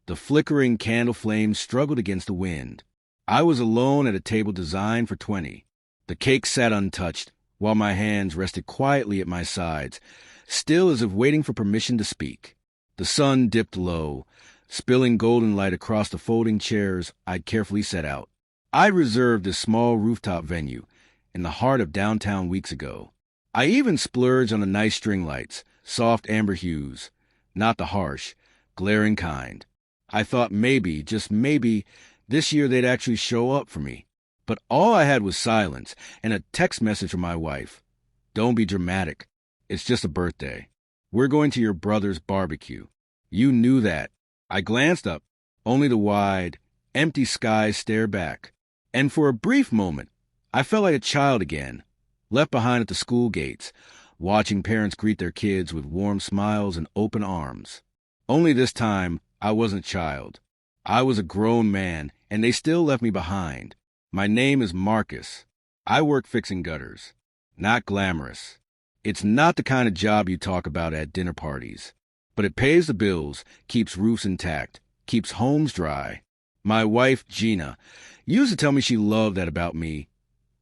The flickering candle flames struggled against the wind. I was alone at a table designed for 20. The cake sat untouched, while my hands rested quietly at my sides, still as if waiting for permission to speak. The sun dipped low, spilling golden light across the folding chairs I'd carefully set out. I'd reserved this small rooftop venue in the heart of downtown weeks ago. I even splurged on the nice string lights, soft amber hues, not the harsh, glaring kind. I thought maybe, just maybe, this year they'd actually show up for me. But all I had was silence and a text message from my wife. Don't be dramatic. It's just a birthday. We're going to your brother's barbecue. You knew that. I glanced up, only the wide, empty sky stare back. And for a brief moment, I felt like a child again, left behind at the school gates, watching parents greet their kids with warm smiles and open arms. Only this time, I wasn't a child. I was a grown man, and they still left me behind. My name is Marcus. I work fixing gutters. Not glamorous. It's not the kind of job you talk about at dinner parties. But it pays the bills, keeps roofs intact, keeps homes dry. My wife, Gina, used to tell me she loved that about me,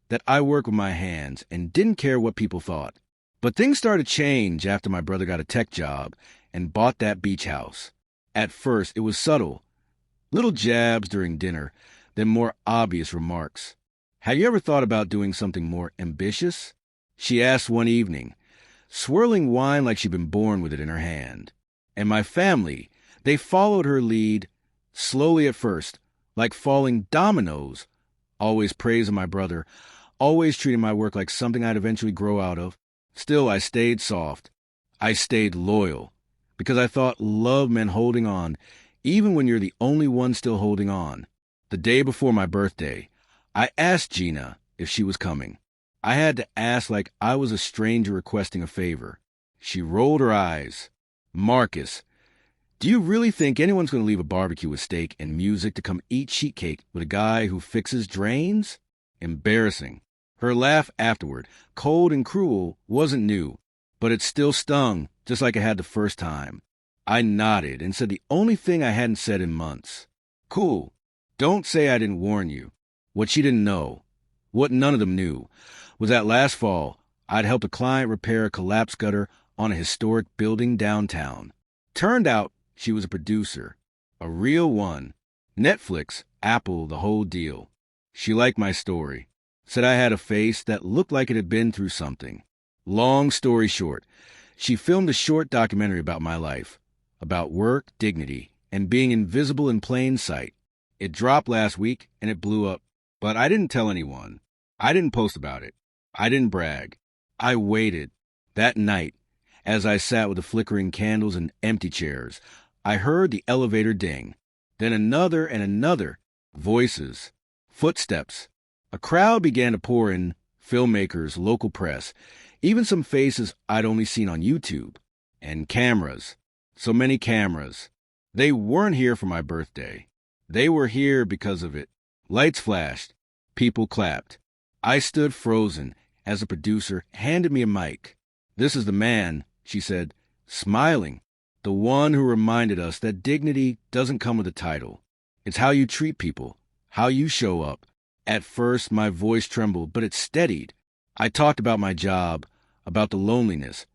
that I work with my hands and didn't care what people thought. But things started to change after my brother got a tech job and bought that beach house. At first, it was subtle. Little jabs during dinner, then more obvious remarks. Have you ever thought about doing something more ambitious? She asked one evening, swirling wine like she'd been born with it in her hand. And my family, they followed her lead, slowly at first, like falling dominoes, always praising my brother, always treating my work like something I'd eventually grow out of. Still, I stayed soft. I stayed loyal, because I thought love meant holding on, even when you're the only one still holding on. The day before my birthday, I asked Gina if she was coming. I had to ask like I was a stranger requesting a favor. She rolled her eyes. Marcus, do you really think anyone's going to leave a barbecue with steak and music to come eat sheet cake with a guy who fixes drains? Embarrassing. Her laugh afterward, cold and cruel, wasn't new, but it still stung, just like it had the first time. I nodded and said the only thing I hadn't said in months. Cool. Don't say I didn't warn you. What she didn't know, what none of them knew, was that last fall, I'd helped a client repair a collapsed gutter on a historic building downtown. Turned out she was a producer, a real one. Netflix, Apple, the whole deal. She liked my story, said I had a face that looked like it had been through something. Long story short, she filmed a short documentary about my life, about work, dignity, and being invisible in plain sight. It dropped last week, and it blew up. But I didn't tell anyone. I didn't post about it. I didn't brag. I waited. That night, as I sat with the flickering candles and empty chairs, I heard the elevator ding. Then another and another. Voices. Footsteps. A crowd began to pour in, filmmakers, local press, even some faces I'd only seen on YouTube. And cameras. So many cameras. They weren't here for my birthday. They were here because of it. Lights flashed. People clapped. I stood frozen as the producer handed me a mic. This is the man, she said, smiling. The one who reminded us that dignity doesn't come with a title. It's how you treat people, how you show up. At first, my voice trembled, but it steadied. I talked about my job, about the loneliness,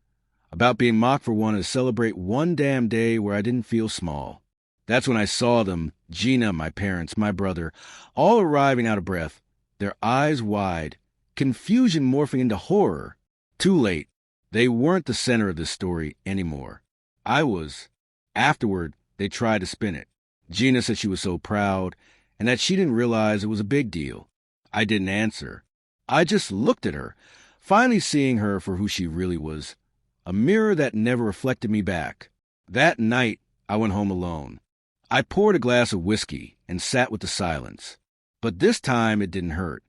about being mocked for wanting to celebrate one damn day where I didn't feel small. That's when I saw them, Gina, my parents, my brother, all arriving out of breath, their eyes wide, confusion morphing into horror. Too late. They weren't the center of this story anymore. I was. Afterward, they tried to spin it. Gina said she was so proud, and that she didn't realize it was a big deal. I didn't answer. I just looked at her, finally seeing her for who she really was, a mirror that never reflected me back. That night, I went home alone. I poured a glass of whiskey and sat with the silence. But this time it didn't hurt.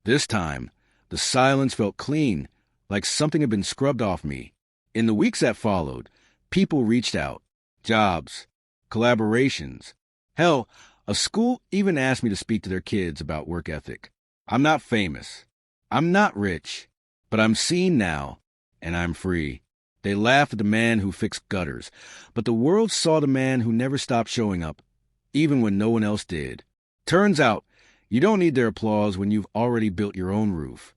This time, the silence felt clean, like something had been scrubbed off me. In the weeks that followed, people reached out. Jobs, collaborations. Hell, a school even asked me to speak to their kids about work ethic. I'm not famous. I'm not rich. But I'm seen now, and I'm free. They laughed at the man who fixed gutters, but the world saw the man who never stopped showing up, even when no one else did. Turns out, you don't need their applause when you've already built your own roof.